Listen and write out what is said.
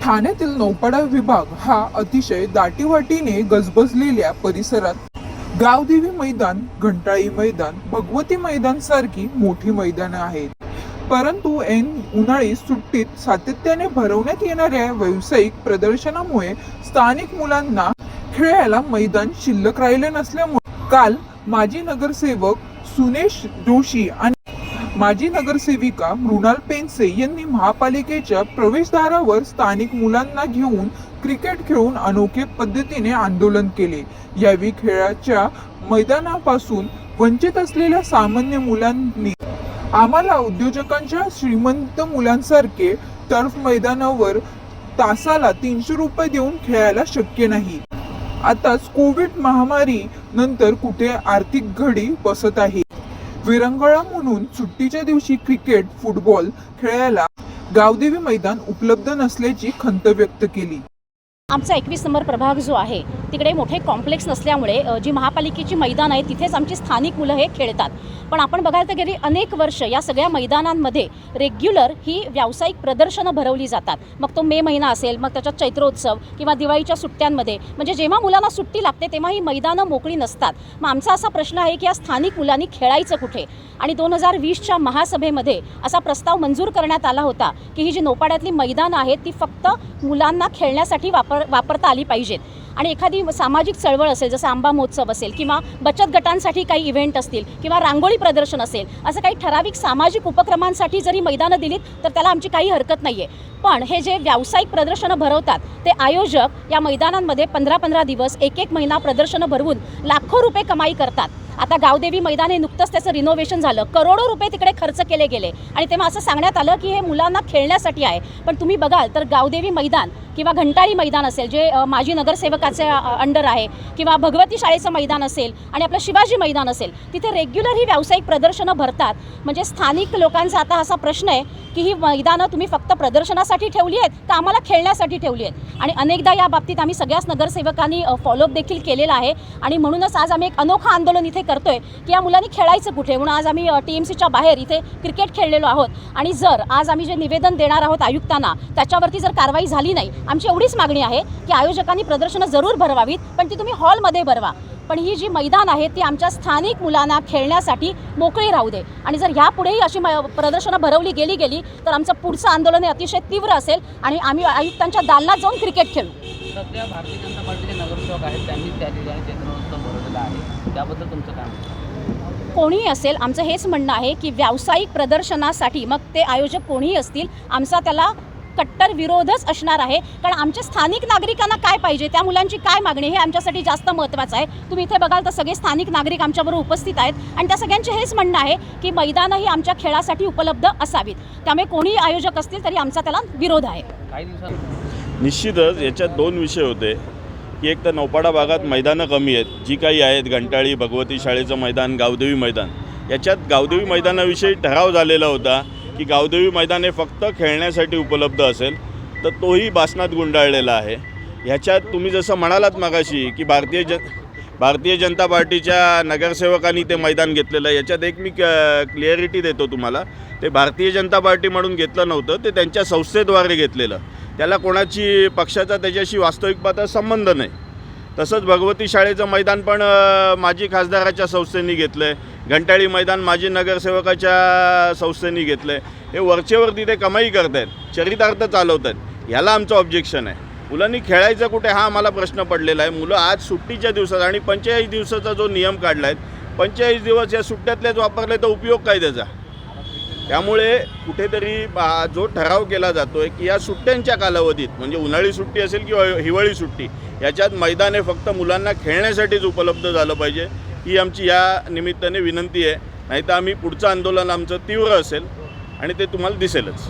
ठाण्यातील नौपाडा विभाग हा अतिशय दाटीवाटीने गजबजलेल्या परिसरात गावदेवी मैदान, घंटाळी मैदान, भगवती मैदान सारखी मोठी मैदाने आहेत. परंतु ऐन उन्हाळी सुट्टीत सातत्याने भरवण्यात येणाऱ्या व्यावसायिक प्रदर्शनामुळे स्थानिक मुलांना खेळायला मैदान शिल्लक राहिले नसल्यामुळे काल माजी नगरसेवक सुनेश जोशी आणि माजी नगरसेविका मृणाल पेनसे यांनी महापालिकेच्या प्रवेशद्वारावर स्थानिक मुलांना घेऊन क्रिकेट खेळून अनोख्या पद्धतीने आंदोलन केले. यावेळी खेळाच्या मैदानापासून वंचित असलेल्या सामान्य मुलांनी आम्हाला उद्योजकांच्या श्रीमंत मुलांसारखे टर्फ मैदानावर तासाला 300 रुपये देऊन खेळायला शक्य नाही. आताच कोविड महामारी नंतर कुठे आर्थिक घडी बसत आहे. विरंगुळा म्हणून सुट्टीच्या दिवशी क्रिकेट, फुटबॉल खेळायला गावदेवी मैदान उपलब्ध नसल्याची खंत व्यक्त केली. आमचा 21 नंबर प्रभाग जो आहे तिकडे मोठे कॉम्प्लेक्स नसल्यामुळे जी महापालिकेची मैदान आहे तिथेच आमची स्थानिक मुलं हे खेळतात. पण आपण बघायला तर गेली अनेक वर्ष या सगळ्या मैदानांमध्ये रेग्युलर ही व्यावसायिक प्रदर्शनं भरवली जातात. मग तो मे महिना असेल, मग त्याच्यात चैत्रोत्सव किंवा दिवाळीच्या सुट्ट्यांमध्ये, म्हणजे जेव्हा मुलांना सुट्टी लागते तेव्हा ही मैदानं मोकळी नसतात. मग आमचा असा प्रश्न आहे की या स्थानिक मुलांनी खेळायचं कुठे? आणि 2020च्या महासभेमध्ये असा प्रस्ताव मंजूर करण्यात आला होता की ही जी नौपाड्यातली मैदानं आहेत ती फक्त मुलांना खेळण्यासाठी वापरता आली पाहिजेत. आणि एखादी सामाजिक चळवळ असेल, जसं आंबा महोत्सव असेल किंवा बचत गटांसाठी काही इव्हेंट असतील किंवा रांगोळी प्रदर्शन असेल, असं काही ठराविक सामाजिक उपक्रमांसाठी जरी मैदानं दिलीत तर त्याला आमची काही हरकत नाही आहे. पण हे जे व्यावसायिक प्रदर्शनं भरवतात ते आयोजक या मैदानांमध्ये 15-15 दिवस, 1-1 महिना प्रदर्शनं भरवून लाखो रुपये कमाई करतात. आता गावदेवी मैदान हे नुकतंच त्याचं रिनोव्हेशन झालं, करोडो रुपये तिकडे खर्च केले गेले आणि तेव्हा असं सांगण्यात आलं की हे मुलांना खेळण्यासाठी आहे. पण तुम्ही बघाल तर गावदेवी मैदान किंवा घंटाळी मैदान असेल जे माजी नगरसेवकाचे अंडर आहे, किंवा भगवती शाळेचं मैदान असेल आणि आपलं शिवाजी मैदान असेल, तिथे रेग्युलर ही व्यावसायिक प्रदर्शनं भरतात. म्हणजे स्थानिक लोकांचा आता असा प्रश्न आहे की ही मैदानं तुम्ही फक्त प्रदर्शनासाठी ठेवली आहेत का आम्हाला खेळण्यासाठी ठेवली आहेत? आणि अनेकदा या बाबतीत आम्ही सगळ्याच नगरसेवकांनी फॉलोअप देखील केलेला आहे. आणि म्हणूनच आज आम्ही एक अनोखं आंदोलन इथे करतोय की या मुलांनी खेळायचं कुठे. म्हणून आज आम्ही TMCच्या बाहेर इथे क्रिकेट खेळलेलो आहोत. आणि जर आज आम्ही जे निवेदन देणार आहोत आयुक्तांना त्याच्यावरती जर कारवाई झाली नाही, आमची एवढीच मागणी आहे की आयोजकांनी प्रदर्शनं जरूर भरवावीत, पण ती तुम्ही हॉलमध्ये भरवा. पण ही जी मैदान आहे ती आमच्या स्थानिक मुलांना खेळण्यासाठी मोकळी राहू दे. आणि जर यापुढेही अशी प्रदर्शनं भरवली गेली तर आमचं पुढचं आंदोलन हे अतिशय तीव्र असेल आणि आम्ही आयुक्तांच्या दालनात जाऊन क्रिकेट खेळू. सध्या भारतीय जनता पार्टीचे नगरसेवक आहेत, त्यांनी त्या ठिकाणी चैत्रोत्सव भरवलेला आहे, त्याबद्दल तुमचं काय? कोणीही असेल, आमचं हेच म्हणणं आहे की व्यावसायिक प्रदर्शनासाठी मग ते आयोजक कोणीही असतील, आमचा त्याला कट्टर विरोधच असणार आहे. कारण आमच्या स्थानिक नागरिकांना काय पाहिजे, त्या मुलांची काय मागणी, हे आमच्यासाठी जास्त महत्त्वाचं आहे. तुम्ही इथे बघाल तर सगळे स्थानिक नागरिक आमच्याबरोबर उपस्थित आहेत आणि त्या सगळ्यांचे हेच म्हणणं आहे की मैदानं ही आमच्या खेळासाठी उपलब्ध असावीत. त्यामुळे कोणीही आयोजक असतील तरी आमचा त्याला विरोध आहे. काही दिवसांत निश्चितच याच्यात 2 विषय होते की एक तर नौपाडा भागात मैदानं कमी आहेत, जी काही आहेत, घंटाळी, भगवती शाळेचं मैदान, गावदेवी मैदान. याच्यात गावदेवी मैदानाविषयी ठराव झालेला होता की गावदेवी मैदान हे फक्त खेळण्यासाठी उपलब्ध असेल, तर तोही भासणात गुंडाळलेला आहे. ह्याच्यात तुम्ही जसं म्हणालात मागाशी की भारतीय जनता पार्टीच्या नगरसेवकांनी ते मैदान घेतलेलं आहे, याच्यात एक मी क्लिअरिटी देतो तुम्हाला. ते भारतीय जनता पार्टी म्हणून घेतलं नव्हतं, ते त्यांच्या संस्थेद्वारे घेतलेलं. त्याला कोणाची पक्षाचा त्याच्याशी वास्तविक पाहता संबंध नाही. तसंच भगवती शाळेचं मैदान पण माजी खासदाराच्या संस्थेने घेतलं आहे, घंटाळी मैदान माजी नगरसेवकाच्या संस्थेने घेतलं आहे. हे वरचेवर तिथे कमाई करत आहेत, चरितार्थ चालवत आहेत. ह्याला आमचं ऑब्जेक्शन आहे. मुलांनी खेळायचं कुठे हा आम्हाला प्रश्न पडलेला आहे. मुलं आज सुट्टीच्या दिवसात आणि 45 दिवसाचा जो नियम काढला आहे, 45 दिवस या सुट्ट्यातलेच वापरले तर उपयोग काय त्याचा? त्यामुळे कुठेतरी जो ठराव केला जातो आहे की या सुट्ट्यांच्या कालावधीत, म्हणजे उन्हाळी सुट्टी असेल किंवा हिवाळी सुट्टी, याच्यात मैदान हे फक्त मुलांना खेळण्यासाठीच उपलब्ध झालं पाहिजे, ही आमची या निमित्ताने विनंती आहे. नाहीतर आम्ही पुढचं आंदोलन आमचं तीव्र असेल आणि ते तुम्हाला दिसेलच.